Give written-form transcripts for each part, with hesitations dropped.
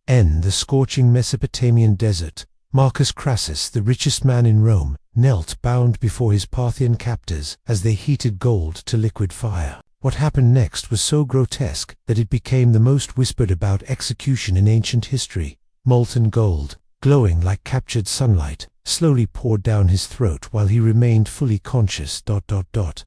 The scorching Mesopotamian desert. Marcus Crassus, the richest man in Rome, knelt bound before his Parthian captors as they heated gold to liquid fire. What happened next was so grotesque that it became the most whispered about execution in ancient history. Molten gold, glowing like captured sunlight, slowly poured down his throat while he remained fully conscious.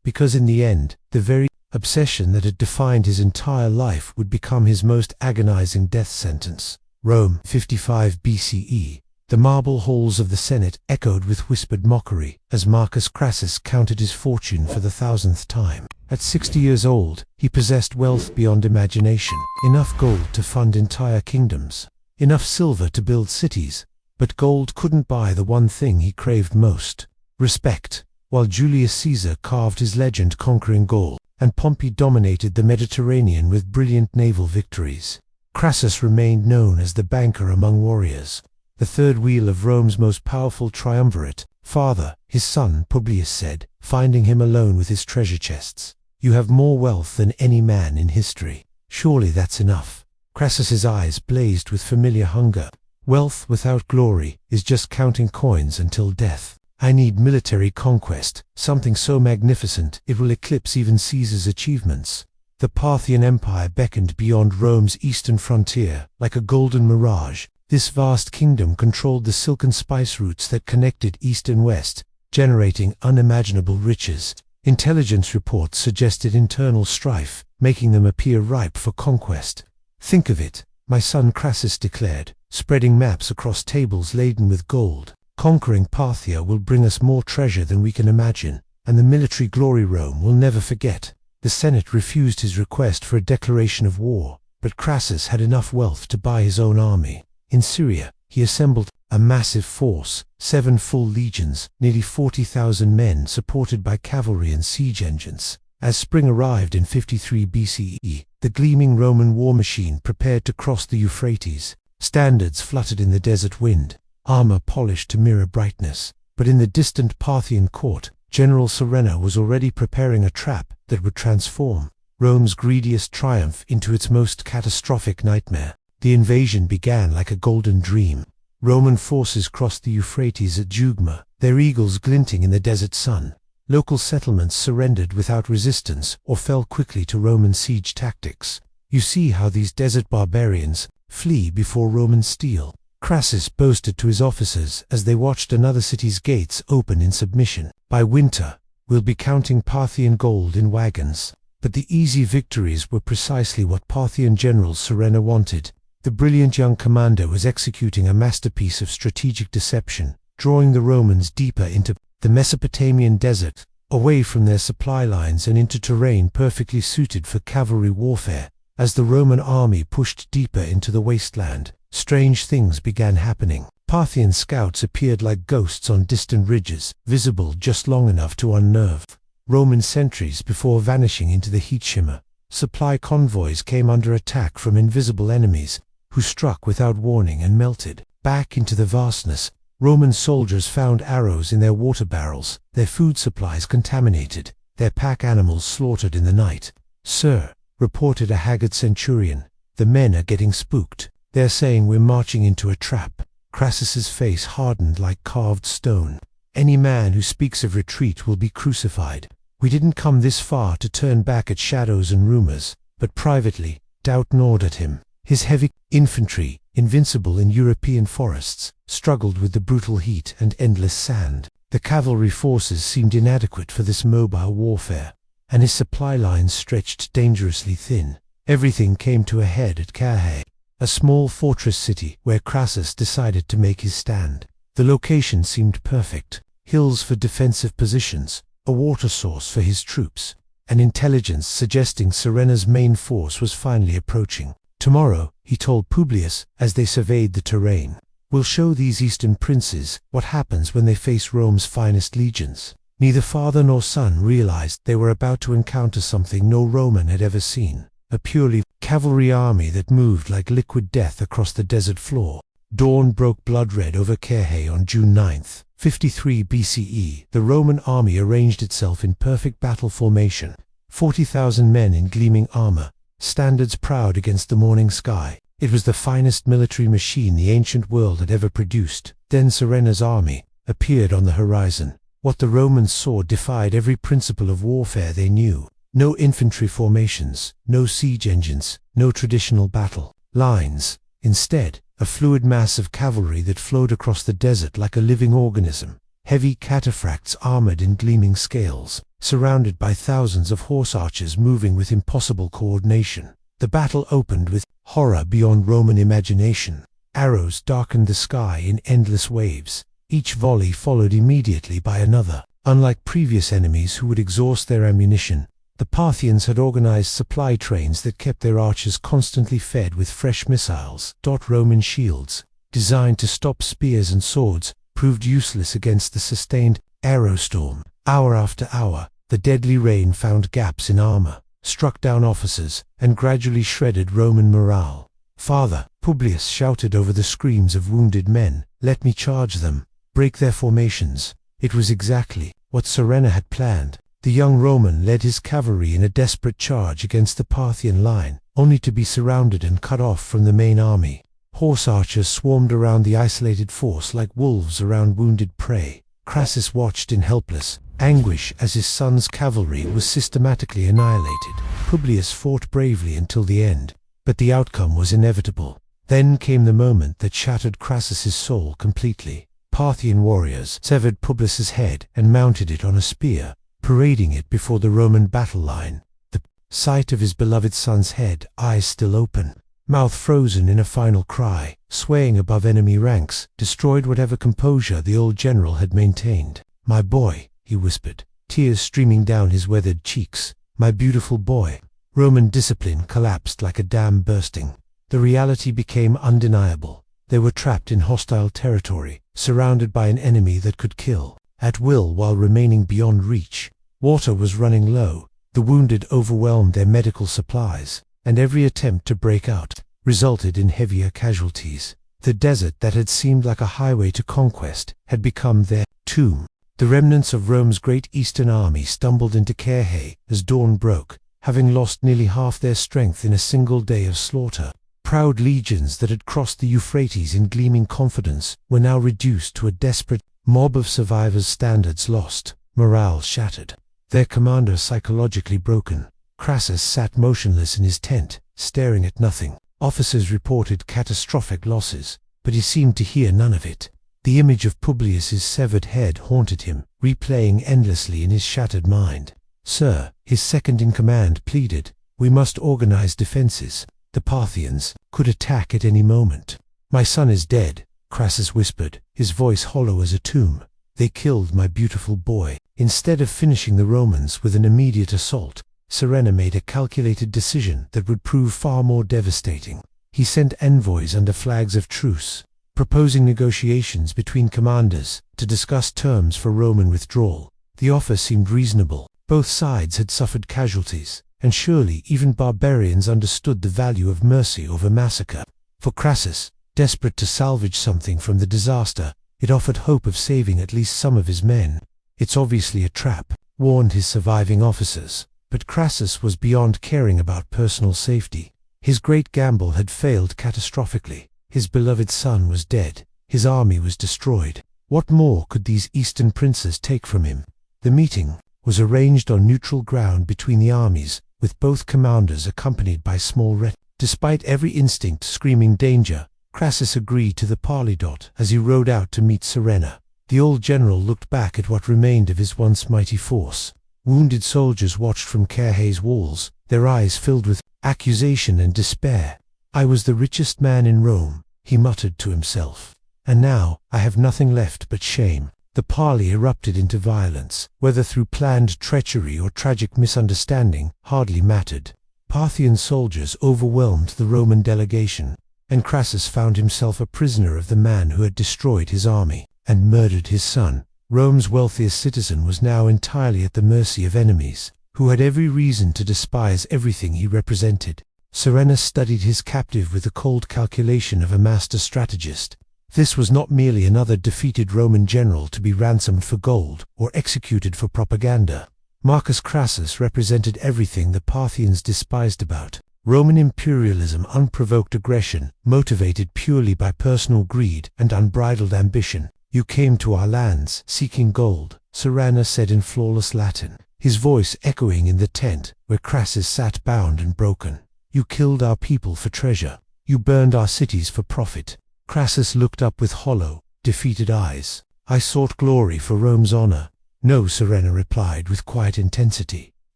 Because in the end, the very obsession that had defined his entire life would become his most agonizing death sentence. Rome, 55 BCE. The marble halls of the Senate echoed with whispered mockery as Marcus Crassus counted his fortune for the 1000th time. At 60 years old, he possessed wealth beyond imagination, enough gold to fund entire kingdoms, enough silver to build cities, but gold couldn't buy the one thing he craved most: respect. While Julius Caesar carved his legend conquering Gaul, and Pompey dominated the Mediterranean with brilliant naval victories, Crassus remained known as the banker among warriors, the third wheel of Rome's most powerful triumvirate. "Father," his son Publius said, finding him alone with his treasure chests, "you have more wealth than any man in history. Surely that's enough." Crassus's eyes blazed with familiar hunger. "Wealth without glory is just counting coins until death. I need military conquest, something so magnificent it will eclipse even Caesar's achievements." The Parthian Empire beckoned beyond Rome's eastern frontier, like a golden mirage. This vast kingdom controlled the silken spice routes that connected east and west, generating unimaginable riches. Intelligence reports suggested internal strife, making them appear ripe for conquest. "Think of it," my son Crassus declared, spreading maps across tables laden with gold. "Conquering Parthia will bring us more treasure than we can imagine, and the military glory Rome will never forget." The Senate refused his request for a declaration of war, but Crassus had enough wealth to buy his own army. In Syria, he assembled a massive force, 7 full legions, nearly 40,000 men supported by cavalry and siege engines. As spring arrived in 53 BCE, the gleaming Roman war machine prepared to cross the Euphrates. Standards fluttered in the desert wind, armor polished to mirror brightness. But in the distant Parthian court, General Surenna was already preparing a trap that would transform Rome's greediest triumph into its most catastrophic nightmare. The invasion began like a golden dream. Roman forces crossed the Euphrates at Jugma, their eagles glinting in the desert sun. Local settlements surrendered without resistance or fell quickly to Roman siege tactics. "You see how these desert barbarians flee before Roman steel," Crassus boasted to his officers as they watched another city's gates open in submission. "By winter, we'll be counting Parthian gold in wagons." But the easy victories were precisely what Parthian general Surenna wanted. The brilliant young commander was executing a masterpiece of strategic deception, drawing the Romans deeper into the Mesopotamian desert, away from their supply lines and into terrain perfectly suited for cavalry warfare. As the Roman army pushed deeper into the wasteland, strange things began happening. Parthian scouts appeared like ghosts on distant ridges, visible just long enough to unnerve Roman sentries before vanishing into the heat shimmer. Supply convoys came under attack from invisible enemies, who struck without warning and melted. Back into the vastness, Roman soldiers found arrows in their water barrels, their food supplies contaminated, their pack animals slaughtered in the night. "Sir," reported a haggard centurion, "the men are getting spooked. They're saying we're marching into a trap." Crassus's face hardened like carved stone. "Any man who speaks of retreat will be crucified. We didn't come this far to turn back at shadows and rumors." But privately, doubt gnawed at him. His heavy infantry, invincible in European forests, struggled with the brutal heat and endless sand. The cavalry forces seemed inadequate for this mobile warfare, and his supply lines stretched dangerously thin. Everything came to a head at Carrhae, a small fortress city where Crassus decided to make his stand. The location seemed perfect: hills for defensive positions, a water source for his troops, and intelligence suggesting Surenna's main force was finally approaching. "Tomorrow," he told Publius as they surveyed the terrain, "we'll show these eastern princes what happens when they face Rome's finest legions." Neither father nor son realized they were about to encounter something no Roman had ever seen: a purely cavalry army that moved like liquid death across the desert floor. Dawn broke blood-red over Carrhae on June 9th, 53 BCE. The Roman army arranged itself in perfect battle formation, 40,000 men in gleaming armor, standards proud against the morning sky. It was the finest military machine the ancient world had ever produced. Then Surena's army appeared on the horizon. What the Romans saw defied every principle of warfare they knew. No infantry formations, no siege engines, no traditional battle lines. Instead, a fluid mass of cavalry that flowed across the desert like a living organism. Heavy cataphracts armored in gleaming scales, surrounded by thousands of horse archers moving with impossible coordination. The battle opened with horror beyond Roman imagination. Arrows darkened the sky in endless waves, each volley followed immediately by another. Unlike previous enemies who would exhaust their ammunition, the Parthians had organized supply trains that kept their archers constantly fed with fresh missiles. Roman shields, designed to stop spears and swords, proved useless against the sustained arrow storm. Hour after hour, the deadly rain found gaps in armor, struck down officers, and gradually shredded Roman morale. "Father," Publius shouted over the screams of wounded men, "let me charge them, break their formations." It was exactly what Surena had planned. The young Roman led his cavalry in a desperate charge against the Parthian line, only to be surrounded and cut off from the main army. Horse archers swarmed around the isolated force like wolves around wounded prey. Crassus watched in helpless anguish as his son's cavalry was systematically annihilated. Publius fought bravely until the end, but the outcome was inevitable. Then came the moment that shattered Crassus's soul completely. Parthian warriors severed Publius's head and mounted it on a spear, parading it before the Roman battle line. The sight of his beloved son's head, eyes still open, mouth frozen in a final cry, swaying above enemy ranks, destroyed whatever composure the old general had maintained. "My boy," he whispered, tears streaming down his weathered cheeks. "My beautiful boy." Roman discipline collapsed like a dam bursting. The reality became undeniable. They were trapped in hostile territory, surrounded by an enemy that could kill at will while remaining beyond reach. Water was running low, the wounded overwhelmed their medical supplies, and every attempt to break out resulted in heavier casualties. The desert that had seemed like a highway to conquest had become their tomb. The remnants of Rome's great eastern army stumbled into Carrhae as dawn broke, having lost nearly half their strength in a single day of slaughter. Proud legions that had crossed the Euphrates in gleaming confidence were now reduced to a desperate mob of survivors, standards lost, morale shattered, their commander psychologically broken. Crassus sat motionless in his tent, staring at nothing. Officers reported catastrophic losses, but he seemed to hear none of it. The image of Publius's severed head haunted him, replaying endlessly in his shattered mind. "Sir," his second-in-command pleaded, "we must organize defenses. The Parthians could attack at any moment." "My son is dead," Crassus whispered, his voice hollow as a tomb. "They killed my beautiful boy." Instead of finishing the Romans with an immediate assault, Surena made a calculated decision that would prove far more devastating. He sent envoys under flags of truce, proposing negotiations between commanders to discuss terms for Roman withdrawal. The offer seemed reasonable. Both sides had suffered casualties, and surely even barbarians understood the value of mercy over massacre. For Crassus, desperate to salvage something from the disaster, it offered hope of saving at least some of his men. "It's obviously a trap," warned his surviving officers. But Crassus was beyond caring about personal safety. His great gamble had failed catastrophically. His beloved son was dead. His army was destroyed. What more could these Eastern princes take from him? The meeting was arranged on neutral ground between the armies, with both commanders accompanied by small Despite every instinct screaming danger, Crassus agreed to the parley-dot as he rode out to meet Surena. The old general looked back at what remained of his once mighty force. Wounded soldiers watched from Carrhae's walls, their eyes filled with accusation and despair. "I was the richest man in Rome," he muttered to himself. "And now I have nothing left but shame." The parley erupted into violence. Whether through planned treachery or tragic misunderstanding hardly mattered. Parthian soldiers overwhelmed the Roman delegation, and Crassus found himself a prisoner of the man who had destroyed his army and murdered his son. Rome's wealthiest citizen was now entirely at the mercy of enemies, who had every reason to despise everything he represented. Surena studied his captive with the cold calculation of a master strategist. This was not merely another defeated Roman general to be ransomed for gold or executed for propaganda. Marcus Crassus represented everything the Parthians despised about Roman imperialism, unprovoked aggression, motivated purely by personal greed and unbridled ambition. "You came to our lands, seeking gold," Suranna said in flawless Latin, his voice echoing in the tent where Crassus sat bound and broken. "You killed our people for treasure. You burned our cities for profit." Crassus looked up with hollow, defeated eyes. "I sought glory for Rome's honor." "No," Suranna replied with quiet intensity.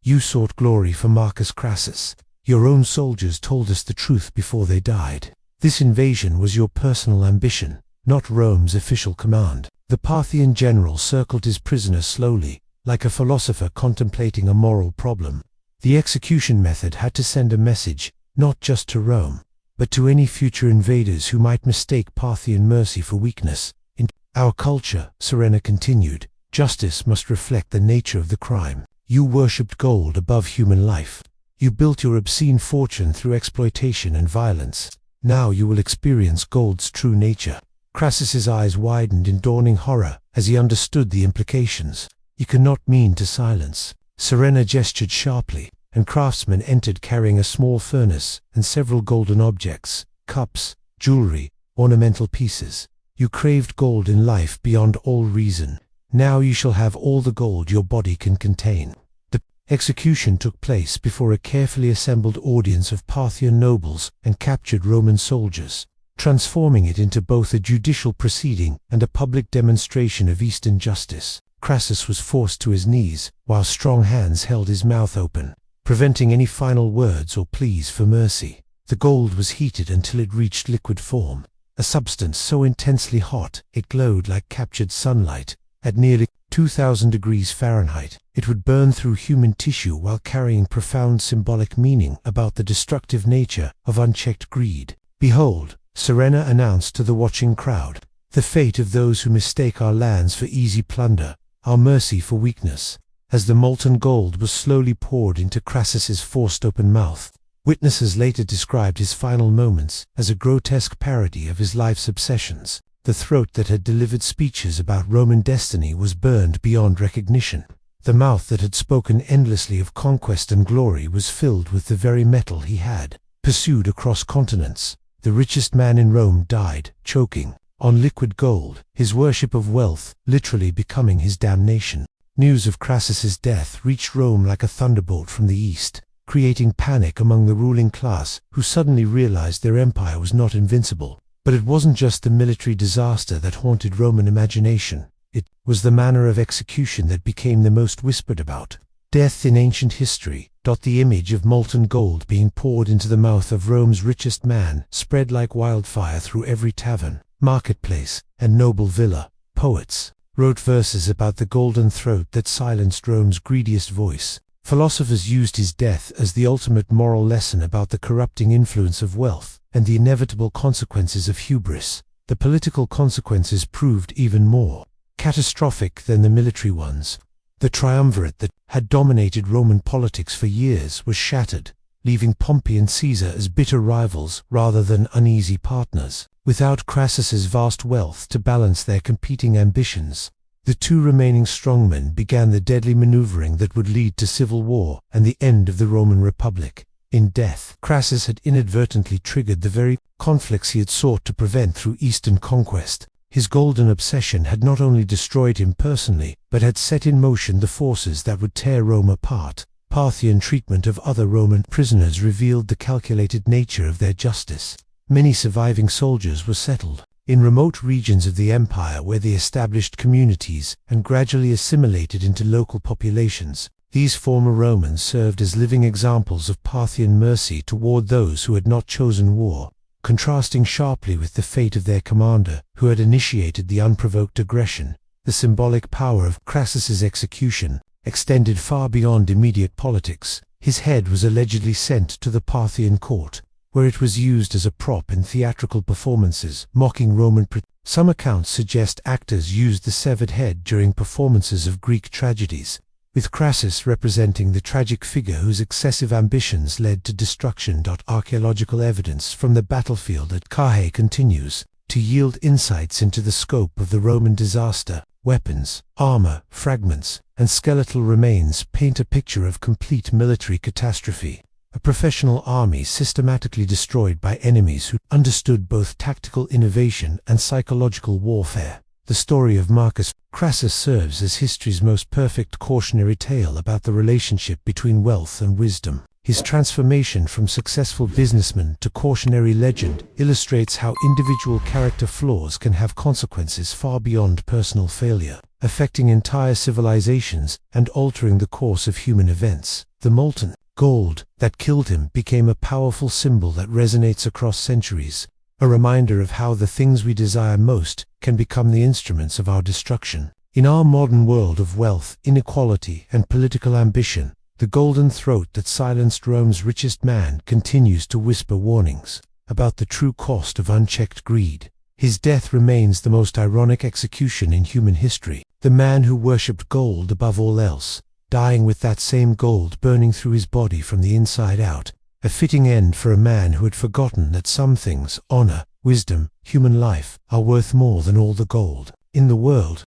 "You sought glory for Marcus Crassus. Your own soldiers told us the truth before they died. This invasion was your personal ambition, not Rome's official command." The Parthian general circled his prisoner slowly, like a philosopher contemplating a moral problem. The execution method had to send a message, not just to Rome, but to any future invaders who might mistake Parthian mercy for weakness. "In our culture," Suranna continued, "justice must reflect the nature of the crime. You worshipped gold above human life. You built your obscene fortune through exploitation and violence. Now you will experience gold's true nature." Crassus's eyes widened in dawning horror as he understood the implications. "You cannot mean to silence." Suranna gestured sharply, and craftsmen entered carrying a small furnace and several golden objects, cups, jewelry, ornamental pieces. "You craved gold in life beyond all reason. Now you shall have all the gold your body can contain." The execution took place before a carefully assembled audience of Parthian nobles and captured Roman soldiers, transforming it into both a judicial proceeding and a public demonstration of Eastern justice. Crassus was forced to his knees, while strong hands held his mouth open, preventing any final words or pleas for mercy. The gold was heated until it reached liquid form, a substance so intensely hot it glowed like captured sunlight. At nearly 2000 degrees Fahrenheit, it would burn through human tissue while carrying profound symbolic meaning about the destructive nature of unchecked greed. "Behold," Suranna announced to the watching crowd, "the fate of those who mistake our lands for easy plunder, our mercy for weakness." As the molten gold was slowly poured into Crassus's forced-open mouth, witnesses later described his final moments as a grotesque parody of his life's obsessions. The throat that had delivered speeches about Roman destiny was burned beyond recognition. The mouth that had spoken endlessly of conquest and glory was filled with the very metal he had pursued across continents. The richest man in Rome died, choking on liquid gold, his worship of wealth literally becoming his damnation. News of Crassus's death reached Rome like a thunderbolt from the east, creating panic among the ruling class who suddenly realized their empire was not invincible. But it wasn't just the military disaster that haunted Roman imagination. It was the manner of execution that became the most whispered about. Death in ancient history. The image of molten gold being poured into the mouth of Rome's richest man spread like wildfire through every tavern, marketplace, and noble villa. Poets wrote verses about the golden throat that silenced Rome's greediest voice. Philosophers used his death as the ultimate moral lesson about the corrupting influence of wealth and the inevitable consequences of hubris. The political consequences proved even more catastrophic than the military ones. The triumvirate that had dominated Roman politics for years was shattered, leaving Pompey and Caesar as bitter rivals rather than uneasy partners. Without Crassus's vast wealth to balance their competing ambitions, the two remaining strongmen began the deadly maneuvering that would lead to civil war and the end of the Roman Republic. In death, Crassus had inadvertently triggered the very conflicts he had sought to prevent through Eastern conquest. His golden obsession had not only destroyed him personally, but had set in motion the forces that would tear Rome apart. Parthian treatment of other Roman prisoners revealed the calculated nature of their justice. Many surviving soldiers were settled in remote regions of the empire where they established communities and gradually assimilated into local populations. These former Romans served as living examples of Parthian mercy toward those who had not chosen war, contrasting sharply with the fate of their commander, who had initiated the unprovoked aggression. The symbolic power of Crassus's execution extended far beyond immediate politics. His head was allegedly sent to the Parthian court, where it was used as a prop in theatrical performances, mocking Roman Some accounts suggest actors used the severed head during performances of Greek tragedies, with Crassus representing the tragic figure whose excessive ambitions led to destruction. Archaeological evidence from the battlefield at Carrhae continues to yield insights into the scope of the Roman disaster. Weapons, armor, fragments, and skeletal remains paint a picture of complete military catastrophe. a professional army systematically destroyed by enemies who understood both tactical innovation and psychological warfare. The story of Marcus Crassus serves as history's most perfect cautionary tale about the relationship between wealth and wisdom. His transformation from successful businessman to cautionary legend illustrates how individual character flaws can have consequences far beyond personal failure, affecting entire civilizations and altering the course of human events. The molten gold that killed him became a powerful symbol that resonates across centuries, a reminder of how the things we desire most can become the instruments of our destruction. In our modern world of wealth, inequality, and political ambition, the golden throat that silenced Rome's richest man continues to whisper warnings about the true cost of unchecked greed. His death remains the most ironic execution in human history. The man who worshipped gold above all else, dying with that same gold burning through his body from the inside out. A fitting end for a man who had forgotten that some things, honor, wisdom, human life, are worth more than all the gold in the world.